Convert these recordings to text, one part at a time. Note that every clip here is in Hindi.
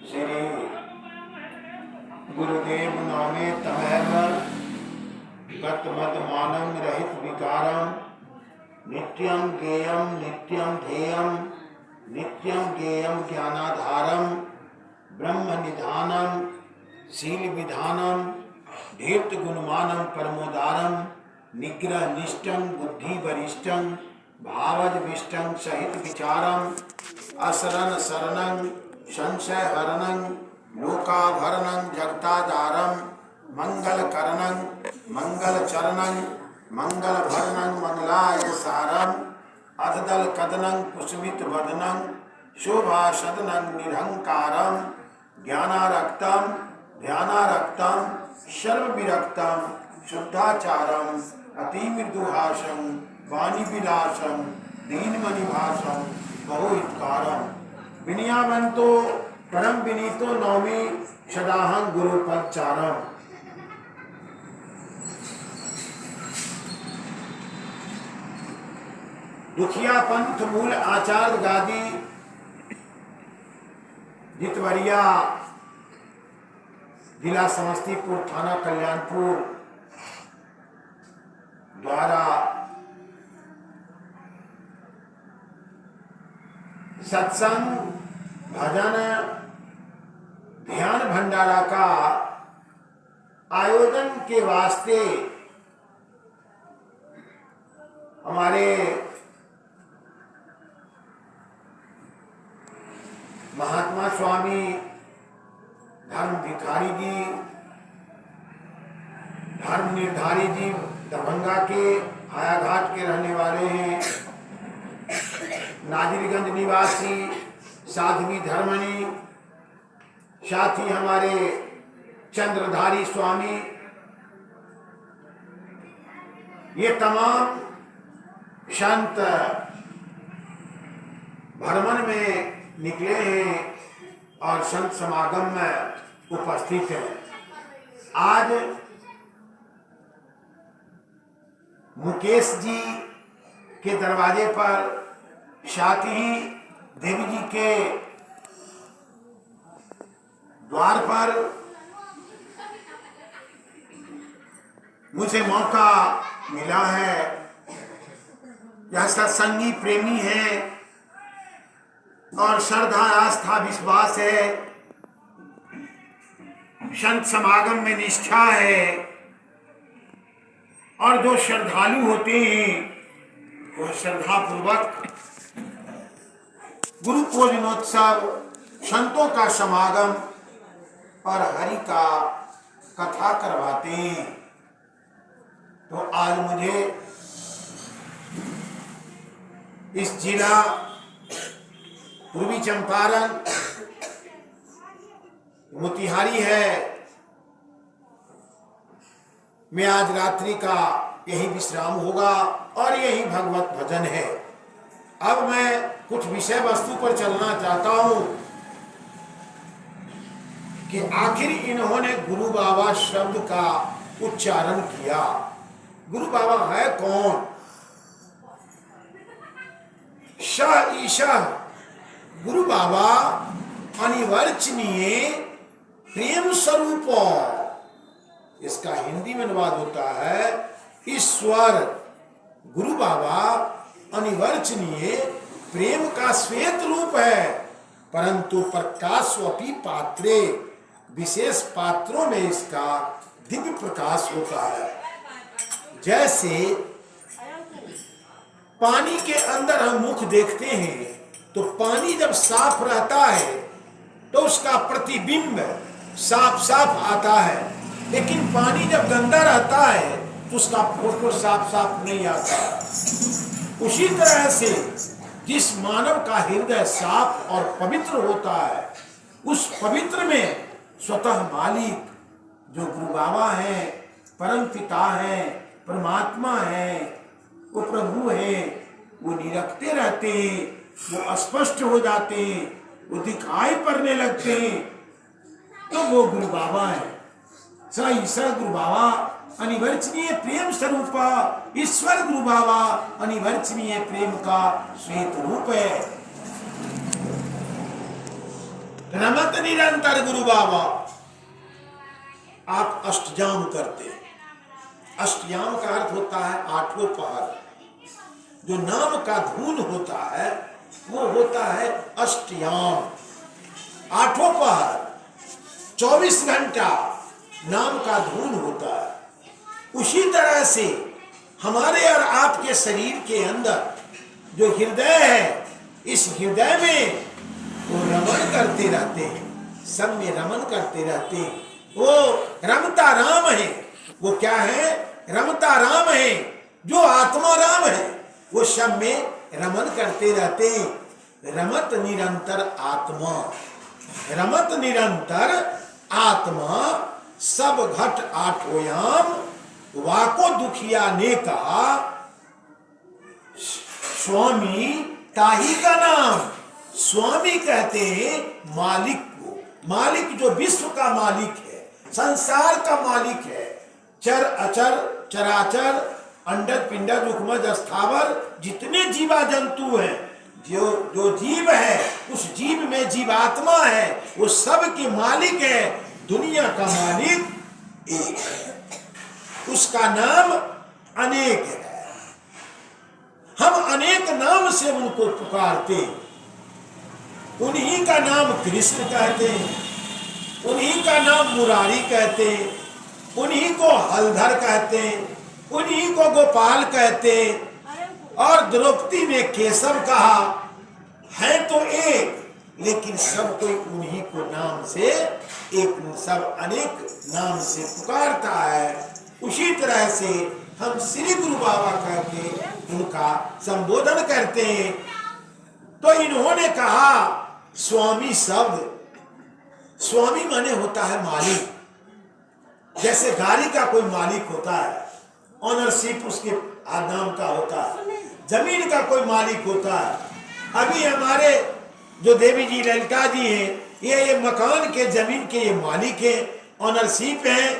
श्री गुरुदेव नामे तमैव गतमदमानं रहित विकारं नित्यं गेयं नित्यं ध्येयं नित्यं गेयं ज्ञानाधारं ब्रह्म निधानं शील विधानं धीर्त गुणमानं परमोदारं निग्रह निष्ठं बुद्धि वरिष्ठं भावज विष्टं सहित विचारं असरण शरणं संशय हरणं लोकाभरणं जगताधारं मंगल करणं मंगल चरणं मंगल भरणं मंगलाय सारं अधदल कदनं पुष्पित वदनं शोभा सदनं निरहंकारं ज्ञानारक्तं ध्यानारक्तं सर्व विरक्तं शुद्धाचारं अति मृदुहासं वाणी विलासं दीनमणिभासं बहुहितकारं विनयावंतो परम विनीतो नौमी सदाहं गुरु पदचारम। दुखिया पंथ मूल आचार्य गादी जितवरिया जिला समस्तीपुर थाना कल्याणपुर द्वारा सत्संग भजन ध्यान भंडारा का आयोजन के वास्ते हमारे महात्मा स्वामी धर्म भिखारी जी धर्म निर्धारी जी दरभंगा के हायाघाट के रहने वाले हैं। नाजिरगंज निवासी साध्वी धर्मनी, साथ ही हमारे चंद्रधारी स्वामी, ये तमाम संत भ्रमण में निकले हैं और संत समागम में उपस्थित हैं। आज मुकेश जी के दरवाजे पर, साथ ही देवी जी के द्वार पर मुझे मौका मिला है। यह सत्संगी प्रेमी है और श्रद्धा आस्था विश्वास है, संत समागम में निष्ठा है और जो श्रद्धालु होते हैं वो श्रद्धा पूर्वक गुरु पूजनोत्सव, संतों का समागम और हरि का कथा करवाते हैं। तो आज मुझे इस जिला पूर्वी चंपारण मोतिहारी है में आज रात्रि का यही विश्राम होगा और यही भगवत भजन है। अब मैं कुछ विषय वस्तु पर चलना चाहता हूं कि आखिर इन्होंने गुरु बाबा शब्द का उच्चारण किया। गुरु बाबा है कौन? श ईशा गुरु बाबा अनिवर्चनीय प्रेम स्वरूप, इसका हिंदी में अनुवाद होता है ईश्वर। गुरु बाबा अनिवर्चनीय प्रेम का श्वेत रूप है, परंतु प्रकाशवपी पात्रे, विशेष पात्रों में इसका दिव्य प्रकाश होता है। जैसे पानी के अंदर हम मुख देखते हैं तो पानी जब साफ रहता है तो उसका प्रतिबिंब साफ साफ आता है, लेकिन पानी जब गंदा रहता है तो उसका फोटो साफ साफ नहीं आता। उसी तरह से जिस मानव का हृदय साफ और पवित्र होता है, उस पवित्र में स्वतः मालिक जो गुरु बाबा हैं, परम पिता हैं, परमात्मा हैं, वो प्रभु हैं, वो निरखते रहते हैं, वो स्पष्ट हो जाते हैं, वो दिखाई पड़ने लगते हैं, तो वो गुरु बाबा है। स ईश्वर गुरु बाबा अनिवर्चनीय प्रेम स्वरूप, ईश्वर गुरु बाबा अनिवर्चनीय प्रेम का श्वेत रूप है। रमत निरंतर गुरु बाबा। आप अष्टयाम करते हैं। अष्टयाम का अर्थ होता है आठों पहर। जो नाम का धुन होता है वो होता है अष्टयाम। आठों पहर 24 घंटा नाम का धुन होता है। उसी तरह से हमारे और आपके शरीर के अंदर जो हृदय है, इस हृदय में वो रमण करते रहते हैं, सब में रमन करते रहते हैं। वो रमता राम है। वो क्या है? रमता राम है। जो आत्मा राम है वो सब में रमन करते रहते हैं। रमत निरंतर आत्मा, रमत निरंतर आत्मा सब घट आठोयाम। वाको दुखिया ने कहा स्वामी ताही का नाम। स्वामी कहते हैं मालिक को। मालिक जो विश्व का मालिक है, संसार का मालिक है। चर अचर चराचर अंडक पिंडक रुकमज स्थावर जितने जीवा जंतु हैं, जो जीव है उस जीव में जीवात्मा है, वो सब के मालिक है। दुनिया का मालिक एक है, उसका नाम अनेक है। हम अनेक नाम से उनको पुकारते हैं। उन्हीं का नाम कृष्ण कहते हैं, उन्हीं का नाम मुरारी कहते हैं, उन्हीं को हलधर कहते हैं, उन्हीं को गोपाल कहते हैं। और द्रौपदी ने केशव कहा। है तो एक, लेकिन सब कोई उन्हीं को नाम से एक, सब अनेक नाम से पुकारता है। उसी तरह से हम श्री गुरु बाबा कहके उनका संबोधन करते हैं। तो इन्होंने कहा स्वामी शब्द। स्वामी माने होता है मालिक। जैसे गाड़ी का कोई मालिक होता है, ऑनरशिप उसके नाम का होता है। जमीन का कोई मालिक होता है। अभी हमारे जो देवी जी ललिता जी हैं, ये मकान के जमीन के ये मालिक हैं, ऑनरशिप हैं।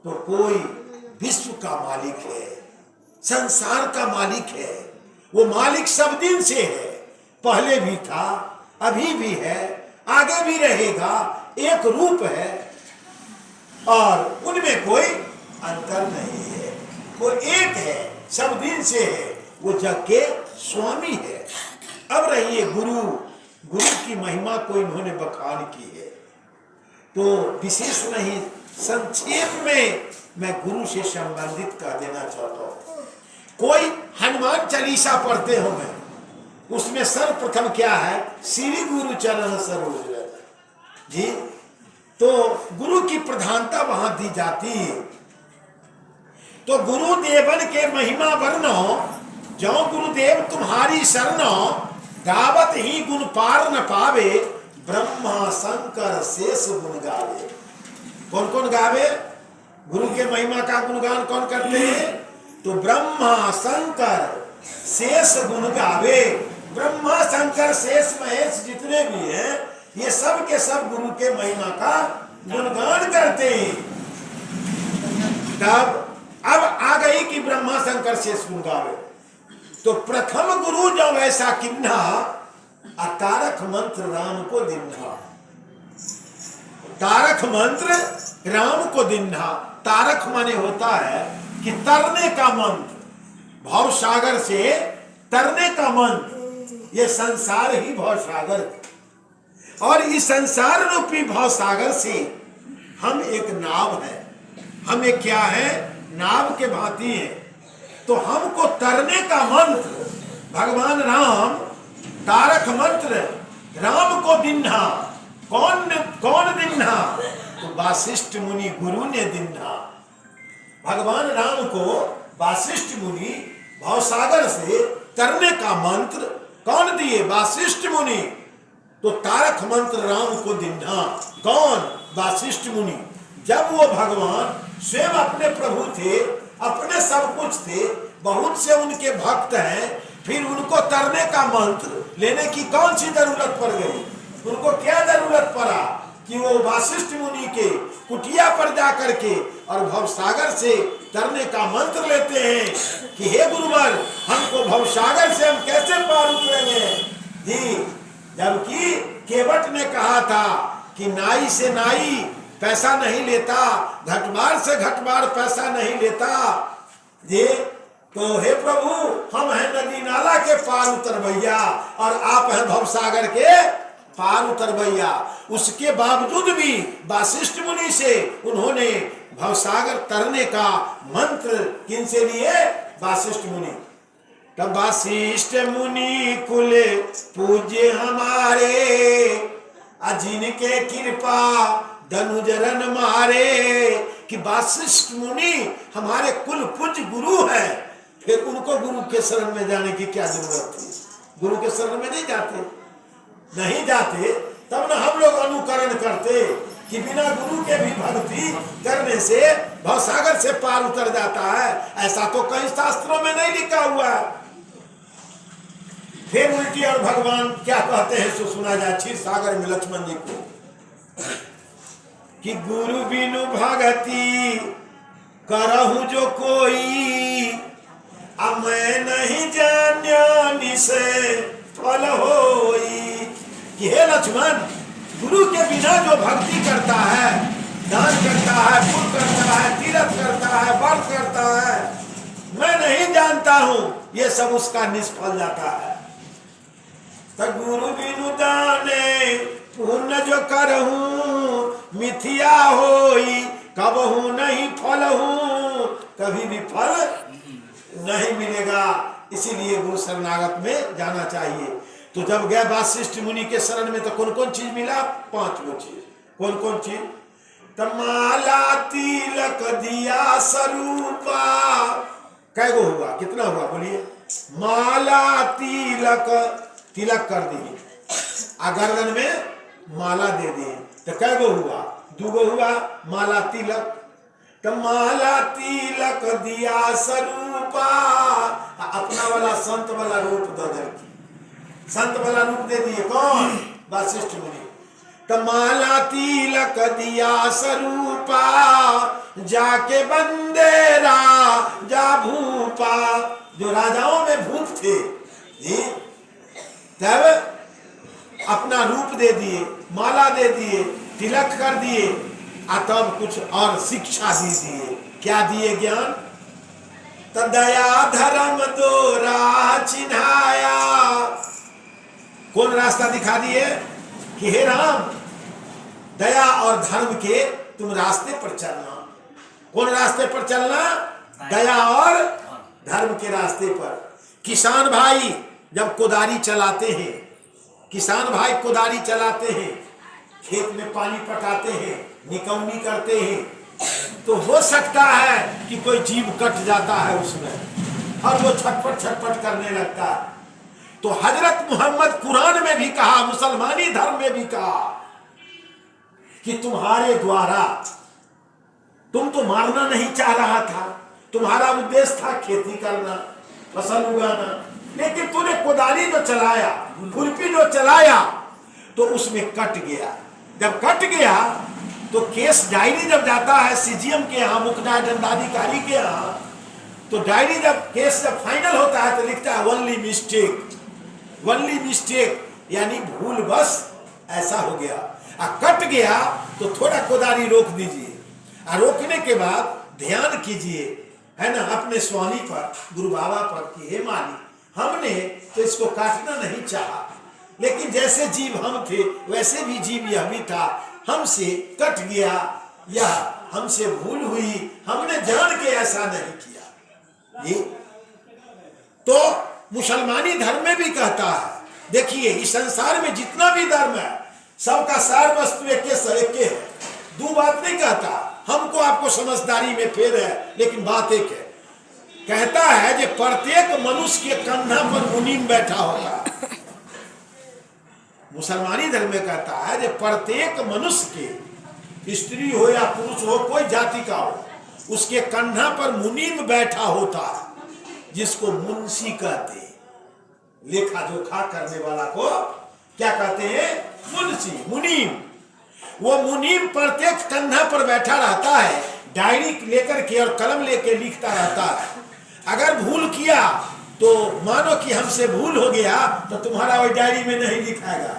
तो कोई विश्व का मालिक है, संसार का मालिक है। वो मालिक सब दिन से है, पहले भी था, अभी भी है, आगे भी रहेगा। एक रूप है और उनमें कोई अंतर नहीं है। वो एक है, सब दिन से है। वो जग के स्वामी है। अब रहिए गुरु। गुरु की महिमा को इन्होंने बखान की है, तो विशेष नहीं, संक्षेप में मैं गुरु से संबंधित कर देना चाहता हूं। कोई हनुमान चालीसा पढ़ते हो मैं, उसमें सर्वप्रथम क्या है? श्री गुरु चरण सरोज रज जी। तो गुरु की प्रधानता वहां दी जाती है। तो गुरुदेवन के महिमा वर्णो, जो गुरुदेव तुम्हारी शरणो, गावत ही गुण पार न पावे, ब्रह्मा शंकर शेष गुण गावे। कौन कौन गावे? गुरु के महिमा का गुणगान कौन करते हैं? तो ब्रह्मा शंकर शेष गुण गावे। ब्रह्मा शंकर शेष महेश जितने भी हैं, ये सब के सब गुरु के महिमा का गुणगान करते हैं। तब अब आ गई कि ब्रह्मा शंकर शेष गुण गावे। तो प्रथम गुरु जब ऐसा किन्हा, तारक मंत्र राम को दिन्हा। तारक मंत्र राम को दिन्हा। तारक माने होता है कि तरने का मंत्र, भव सागर से तरने का मंत्र। ये संसार ही भव सागर है, और इस संसार रूपी भव सागर से हम एक नाव है। हम एक क्या है? नाव के भांति है। तो हमको तरने का मंत्र भगवान राम, तारक मंत्र राम को दिन्हा। कौन दिन्हा? तो वासिष्ठ मुनि गुरु ने दिन्हा। भगवान राम को वासिष्ठ मुनि भवसागर से तरने का मंत्र कौन दिए? वासिष्ठ मुनि। तो तारक मंत्र राम को दिन्हा। कौन? वासिष्ठ मुनि। जब वो भगवान स्वयं अपने प्रभु थे, अपने सब कुछ थे, बहुत से उनके भक्त हैं, फिर उनको तरने का मंत्र लेने की कौन सी जरूरत पड़ गई? उनको क्या जरूरत पड़ा कि वो वासिष्ठ मुनि के कुटिया पर जाकर के और भवसागर से तरने का मंत्र लेते हैं कि हे गुरुवर, हमको भवसागर से हम कैसे पार उतरेंगे जी। जबकि केवट ने कहा था कि नाई से नाई पैसा नहीं लेता, घटमार से घटमार पैसा नहीं लेता। ये तो हे प्रभु, हम हैं नदी नाला के पार उतरवैया और आप हैं भवसागर के पार उतरवैया। उसके बावजूद भी वासिष्ठ मुनि से उन्होंने भवसागर तरने का मंत्र किनसे लिए? वासिष्ठ मुनि। तब वासिष्ठ मुनि कुल पूज्य हमारे, जिनके कृपा धनुजरन मारे। कि वासिष्ठ मुनि हमारे कुल पूज्य गुरु है, फिर उनको गुरु के शरण में जाने की क्या जरूरत थी? गुरु के शरण में नहीं जाते, तब ना हम लोग अनुकरण करते कि बिना गुरु के भी भक्ति करने से भवसागर से पार उतर जाता है। ऐसा तो कई शास्त्रों में नहीं लिखा हुआ है। फिर उल्टी और भगवान क्या कहते हैं सो सुना जाए क्षीर सागर में लक्ष्मण जी को कि गुरु बिनु भगति करहु जो कोई, अब मैं नहीं जान्यानि से फल होई। कि हे लक्ष्मण, गुरु के बिना जो भक्ति करता है, दान करता है, पुण्य करता है, तीर्थ करता है, व्रत करता है, मैं नहीं जानता हूं, ये सब उसका निष्फल जाता है। तो गुरु बिनु दाने पुण्य जो करहूं मिथिया होई, कबहू नहीं फल हूं, कभी भी फल नहीं मिलेगा। इसीलिए गुरु शरणागत में जाना चाहिए। तो जब गए वासिष्ठ मुनि के शरण में तो कौन कौन चीज मिला? 5 गो चीज। कौन कौन चीज? तो माला तिलक दिया स्वरूपा। कै गो हुआ? कितना हुआ बोलिए? माला तिलक, तिलक कर दिए, गर्दन में माला दे दिए, तो कै गो हुआ? 2 गो हुआ माला तिलक। तो माला तिलक दिया स्वरूपा, अपना वाला संत वाला रूप दे दिया, संत वाला रूप दे दिए। कौन? वासिष्ठ मुनि। तो माला तिलक दिया स्वरूपा, जाके बंदेरा जा भूपा। जो राजाओं में भूप थे तब अपना रूप दे दिए, माला दे दिए, तिलक कर दिए, तब कुछ और शिक्षा दी दिए। क्या दिए? ज्ञान। तो दया धर्म दो राह चिन्हाया। कौन रास्ता दिखा दिए? कि हे राम, दया और धर्म के तुम रास्ते पर चलना। कौन रास्ते पर चलना? दया और धर्म के रास्ते पर। किसान भाई जब कोदारी चलाते हैं, किसान भाई कोदारी चलाते हैं, खेत में पानी पटाते हैं, निकौनी करते हैं, तो हो सकता है कि कोई जीव कट जाता है उसमें और वो छटपट करने लगता है। तो हजरत मोहम्मद कुरान में भी कहा, मुसलमानी धर्म में भी कहा कि तुम्हारे द्वारा, तुम तो मारना नहीं चाह रहा था, तुम्हारा उद्देश्य था खेती करना, फसल उगाना, लेकिन तूने कोदारी जो चलाया, खुरपी जो चलाया, तो उसमें कट गया। जब कट गया तो केस डायरी जब जाता है सीजीएम के यहाँ, मुख्य दंडाधिकारी के यहाँ, तो डायरी जब केस जब फाइनल होता है तो लिखता है ओनली मिस्टेक, यानी भूल बस ऐसा हो गया। कट गया तो थोड़ा कोदारी रोक दीजिए, रोकने के बाद ध्यान कीजिए, है ना, अपने स्वामी पर, गुरु बाबा पर कि हे मालिक, हमने तो इसको काटना नहीं चाहा, लेकिन जैसे जीव हम थे वैसे भी जीव यह भी था, हमसे कट गया या हमसे भूल हुई, हमने जान के ऐसा नहीं किया। ये तो मुसलमानी धर्म में भी कहता है। देखिए, इस संसार में जितना भी धर्म है सबका सार वस्तु एक है, दो बात नहीं कहता। हमको आपको समझदारी में फेर है, लेकिन बात एक है। कहता है कि प्रत्येक मनुष्य के कंधा पर मुनीम बैठा होगा। मुसलमानी धर्म में कहता है कि प्रत्येक मनुष्य के, स्त्री हो या पुरुष हो, कोई जाति का हो, उसके कंधा पर मुनीम बैठा होता है, जिसको मुंशी कहते हैं। लेखा जोखा करने वाला को क्या कहते हैं? मुंशी, मुनीम। वो मुनीम प्रत्येक कंधा पर बैठा रहता है, डायरी लेकर के और कलम लेकर लिखता रहता है। अगर भूल किया तो मानो कि हमसे भूल हो गया तो तुम्हारा वो डायरी में नहीं लिखाएगा।